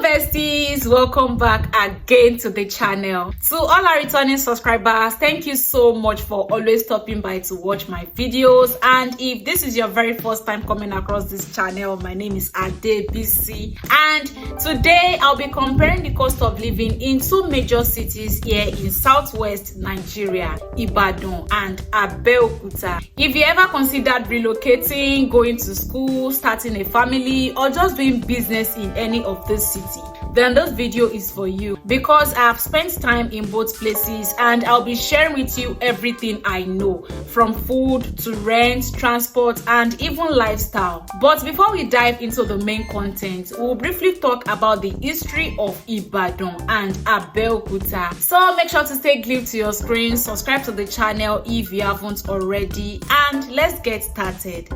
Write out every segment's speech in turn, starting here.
besties, welcome back again to the channel. To all our returning subscribers, thank you so much for always stopping by to watch my videos. And if this is your very first time coming across this channel, my name is Abeokuta, and today I'll be comparing the cost of living in two major cities here in southwest Nigeria, Ibadan and Abeokuta. If you ever considered relocating, going to school, starting a family, or just doing business in any of this city, then this video is for you, because I have spent time in both places and I'll be sharing with you everything I know, from food to rent, transport, and even lifestyle. But before we dive into the main content, we'll briefly talk about the history of Ibadan and Abeokuta. So make sure to stay glued to your screen, subscribe to the channel if you haven't already, and let's get started.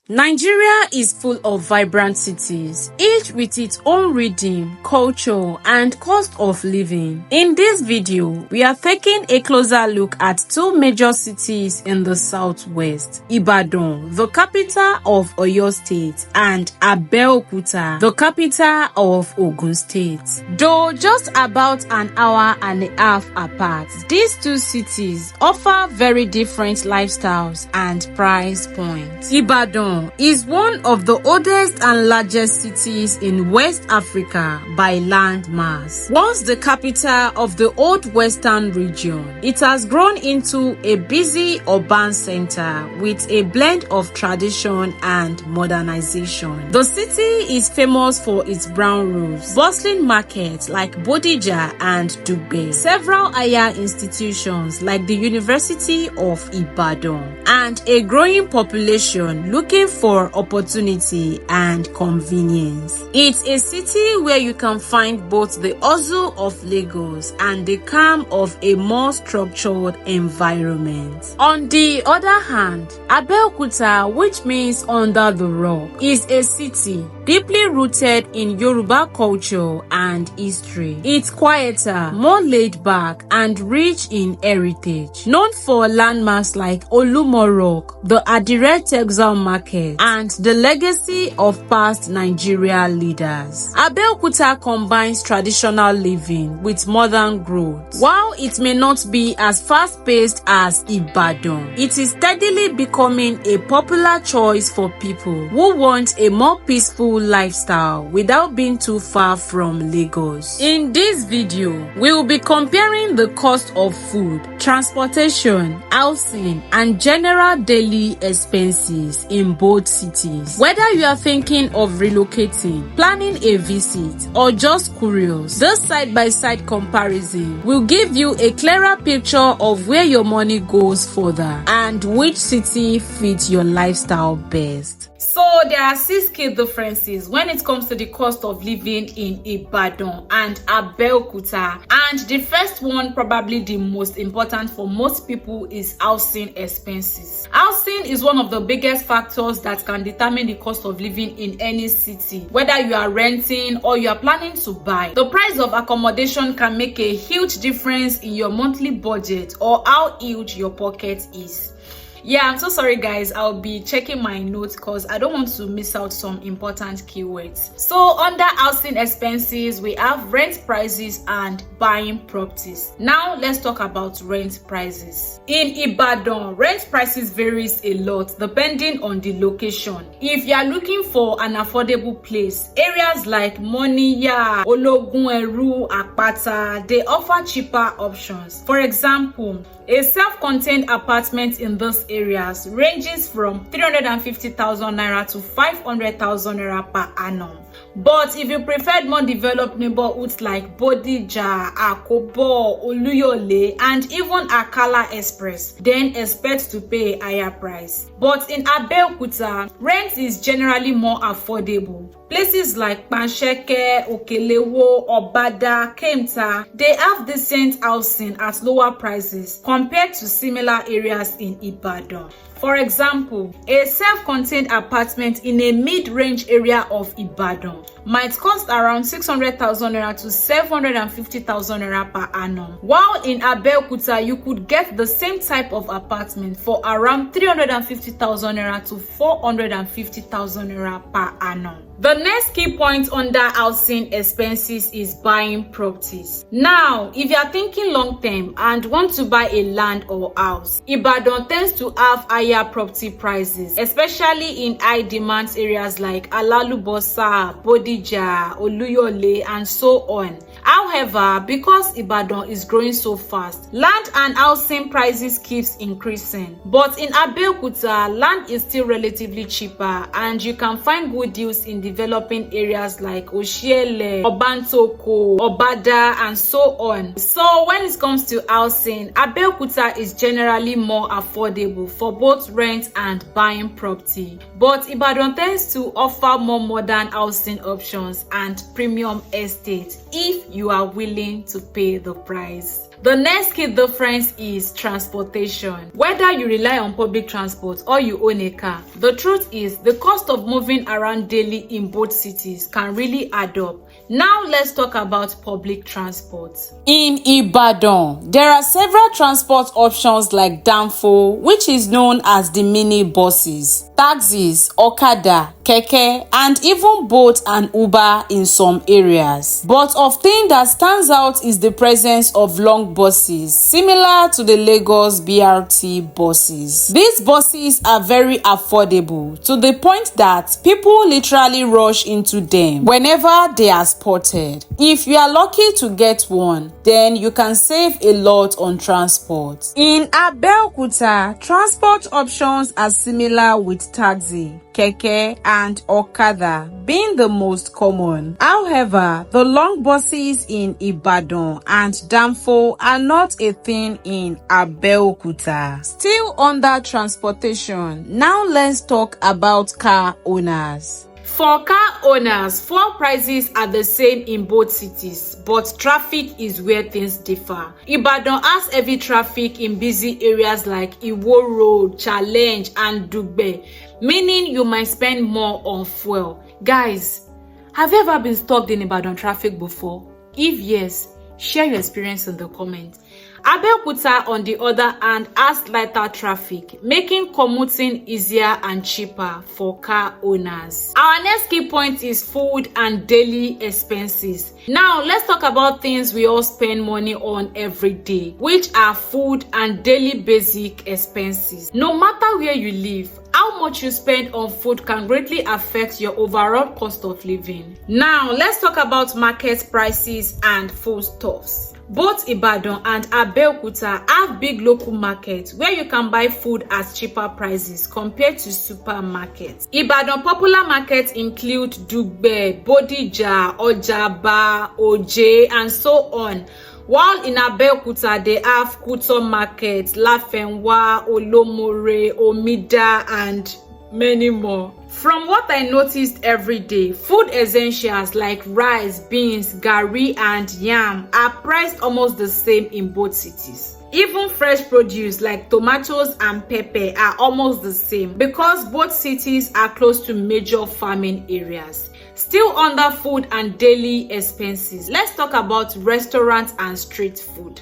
Nigeria is full of vibrant cities, each with its own rhythm, culture, and cost of living. In this video, we are taking a closer look at two major cities in the southwest: Ibadan, the capital of Oyo State, and Abeokuta, the capital of Ogun State. Though just about an hour and a half apart, these two cities offer very different lifestyles and price points. Ibadan is one of the oldest and largest cities in West Africa by land mass. Once the capital of the old western region, it has grown into a busy urban center with a blend of tradition and modernization. The city is famous for its brown roofs, bustling markets like Bodija and Dugbe, several higher institutions like the University of Ibadan, and a growing population looking for opportunity and convenience. It's a city where you can find both the hustle of Lagos and the calm of a more structured environment. On the other hand, Abeokuta, which means under the rock, is a city deeply rooted in Yoruba culture and history. It's quieter, more laid back, and rich in heritage, known for landmarks like Olumo Rock, the Adire Textile Market, and the legacy of past Nigeria leaders. Abeokuta combines traditional living with modern growth. While it may not be as fast-paced as Ibadan, it is steadily becoming a popular choice for people who want a more peaceful lifestyle without being too far from Lagos. In this video, we will be comparing the cost of food, transportation, housing, and general daily expenses in both cities. Whether you are thinking of relocating, planning a visit, or just curious, this side-by-side comparison will give you a clearer picture of where your money goes further and which city fits your lifestyle best. So there are 6 key differences when it comes to the cost of living in Ibadan and Abeokuta. And the first one, probably the most important for most people, is housing expenses. Housing is one of the biggest factors that can determine the cost of living in any city, whether you are renting or you are planning to buy. The price of accommodation can make a huge difference in your monthly budget or how huge your pocket is. Yeah, I'm so sorry guys, I'll be checking my notes because I don't want to miss out some important keywords. So under housing expenses, we have rent prices and buying properties. Now let's talk about rent prices. In Ibadan, rent prices varies a lot depending on the location. If you are looking for an affordable place, areas like Moniya, Ologun Eru, Akpata, they offer cheaper options. For example, a self-contained apartment in those areas ranges from 350,000 naira to 500,000 naira per annum. But if you preferred more developed neighborhoods like Bodija, Akobo, Oluyole, and even Akala Express, then expect to pay a higher price. But in Abeokuta, rent is generally more affordable. Places like Pansheke, Okelewo, Obada, Kemta, they have decent housing at lower prices compared to similar areas in Ibadan. For example, a self-contained apartment in a mid-range area of Ibadan Ibadan might cost around 600,000 naira to 750,000 naira per annum, while in Abeokuta you could get the same type of apartment for around 350,000 naira to 450,000 naira per annum. The next key point under housing expenses is buying properties. Now, if you are thinking long term and want to buy a land or house, Ibadan tends to have higher property prices, especially in high demand areas like Alalubosa, Bodija, Oluyole, and so on. However, because Ibadan is growing so fast, land and housing prices keeps increasing. But in Abeokuta, land is still relatively cheaper and you can find good deals in developing areas like Oshiele, Obantoko, Obada, and so on. So when it comes to housing, Abeokuta is generally more affordable for both rent and buying property. But Ibadan tends to offer more modern housing options and premium estate if you are willing to pay the price. The next key difference is transportation. Whether you rely on public transport or you own a car, the truth is the cost of moving around daily in both cities can really add up. Now let's talk about public transport. In Ibadan, there are several transport options like Danfo, which is known as the mini buses, taxis, Okada, Keke, and even Bolt and Uber in some areas. But of thing that stands out is the presence of long buses, similar to the Lagos BRT buses. These buses are very affordable to the point that people literally rush into them whenever they are spotted. If you are lucky to get one, then you can save a lot on transport. In Abeokuta, transport options are similar with taxi, Keke, and Okada being the most common. However, the long buses in Ibadan and Danfo are not a thing in Abeokuta. Still under transportation, now let's talk about car owners. For car owners, fuel prices are the same in both cities, but traffic is where things differ. Ibadan has heavy traffic in busy areas like Iwo Road, Challenge, and Dugbe, meaning you might spend more on fuel. Guys, have you ever been stuck in Ibadan traffic before? If yes, share your experience in the comments. Abeokuta, on the other hand, has lighter traffic, making commuting easier and cheaper for car owners. Our next key point is food and daily expenses. Now, let's talk about things we all spend money on every day, which are food and daily basic expenses. No matter where you live, how much you spend on food can greatly affect your overall cost of living. Now, let's talk about market prices and foodstuffs. Both Ibadan and Abeokuta have big local markets where you can buy food at cheaper prices compared to supermarkets. Ibadan popular markets include Dugbe, Bodija, Ojaba, Oje, and so on. While in Abeokuta, they have Kuto Market, Lafenwa, Olomore, Omida, and many more. From what I noticed every day, food essentials like rice, beans, garri, and yam are priced almost the same in both cities. Even fresh produce like tomatoes and pepper are almost the same because both cities are close to major farming areas. Still under food and daily expenses, let's talk about restaurants and street food.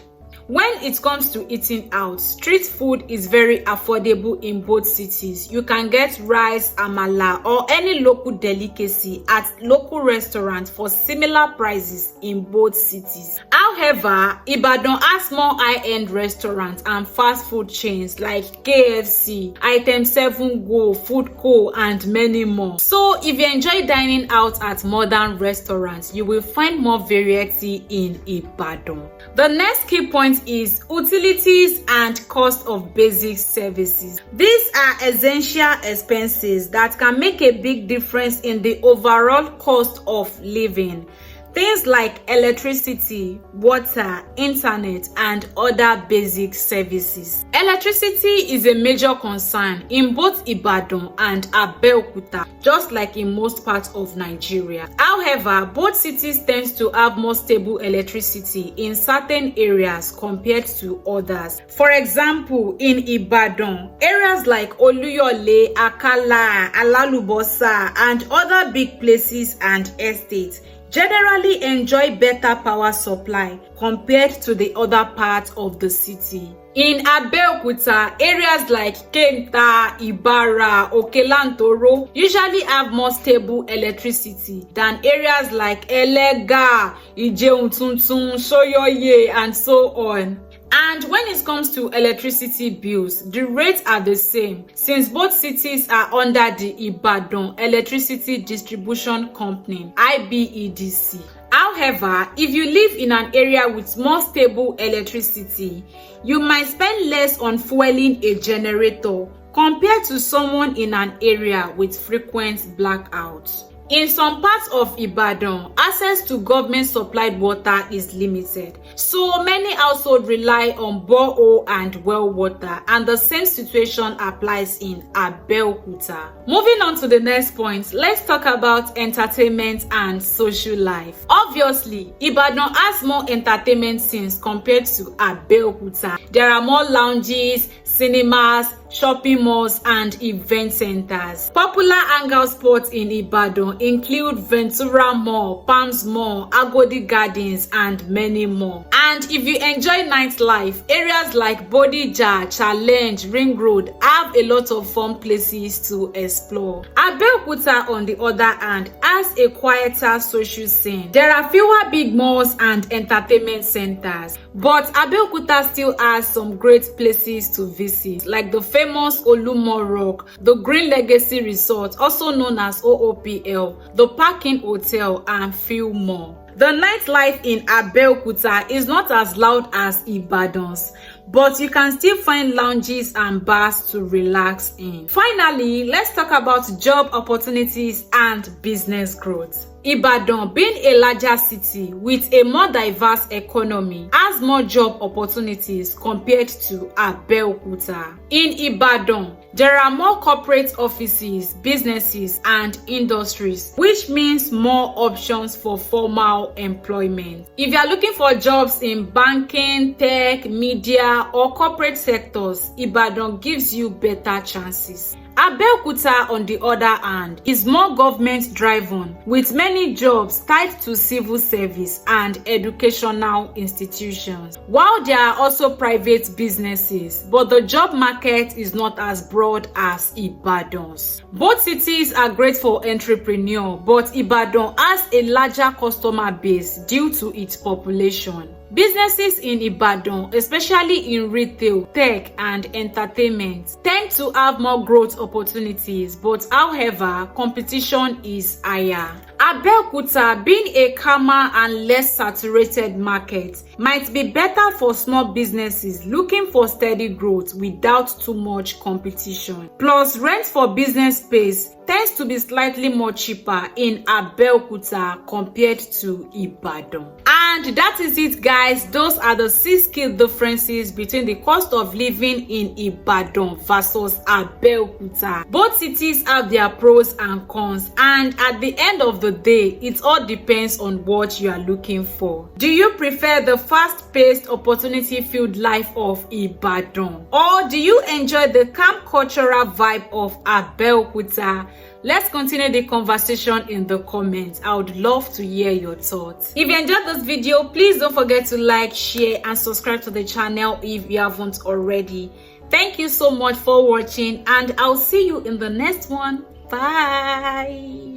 When it comes to eating out, street food is very affordable in both cities. You can get rice, amala, or any local delicacy at local restaurants for similar prices in both cities. However, Ibadan has more high-end restaurants and fast food chains like KFC, Item 7 Go, Food Co, and many more. So if you enjoy dining out at modern restaurants, you will find more variety in Ibadan. The next key point is utilities and cost of basic services. These are essential expenses that can make a big difference in the overall cost of living. things like electricity, water, internet, and other basic services. Electricity is a major concern in both Ibadan and Abeokuta, just like in most parts of Nigeria. However, both cities tend to have more stable electricity in certain areas compared to others. For example, in Ibadan, areas like Oluyole, Akala, Alalubosa, and other big places and estates generally enjoy better power supply compared to the other parts of the city. In Abeokuta, areas like Kenta, Ibara, Okelantoro usually have more stable electricity than areas like Elega, Ijeuntuntun, Soyoye, and so on. And when it comes to electricity bills, the rates are the same since both cities are under the Ibadan Electricity Distribution Company, IBEDC. However, if you live in an area with more stable electricity, you might spend less on fueling a generator compared to someone in an area with frequent blackouts. In some parts of Ibadan, access to government-supplied water is limited, so many households rely on borehole and well water, and the same situation applies in Abeokuta. Moving on to the next point, let's talk about entertainment and social life. Obviously, Ibadan has more entertainment scenes compared to Abeokuta. There are more lounges, cinemas, shopping malls, and event centers. Popular hangout spots in Ibadan include Ventura Mall, Palms Mall, Agodi Gardens, and many more. And if you enjoy nightlife, areas like Bodija, Challenge, Ring Road have a lot of fun places to explore. Abeokuta, on the other hand, has a quieter social scene. There are fewer big malls and entertainment centers, but Abeokuta still has some great places to visit, like the famous Olumo Rock, the Green Legacy Resort, also known as OOPL, the Parking Hotel, and few more. The nightlife in Abeokuta is not as loud as Ibadan's, but you can still find lounges and bars to relax in. Finally, let's talk about job opportunities and business growth. Ibadan, being a larger city with a more diverse economy, has more job opportunities compared to Abeokuta. In Ibadan, there are more corporate offices, businesses, and industries, which means more options for formal employment. If you are looking for jobs in banking, tech, media, or corporate sectors, Ibadan gives you better chances. Abeokuta, on the other hand, is more government-driven, with many jobs tied to civil service and educational institutions. While there are also private businesses, but the job market is not as broad as Ibadan's. Both cities are great for entrepreneurs, but Ibadan has a larger customer base due to its population. Businesses in Ibadan, especially in retail, tech, and entertainment, tend to have more growth opportunities, but however, competition is higher. Abeokuta, being a calmer and less saturated market, might be better for small businesses looking for steady growth without too much competition. Plus, rent for business space tends to be slightly more cheaper in Abeokuta compared to Ibadan. And that is it, guys. Those are the 6 key differences between the cost of living in Ibadan versus Abeokuta. Both cities have their pros and cons, and at the end of the day, it all depends on what you are looking for. Do you prefer the fast-paced, opportunity-filled life of Ibadan, or do you enjoy the calm cultural vibe of Abeokuta? Let's continue the conversation in the comments. I would love to hear your thoughts. If you enjoyed this video, please don't forget to like, share, and subscribe to the channel if you haven't already. Thank you so much for watching, and I'll see you in the next one. Bye.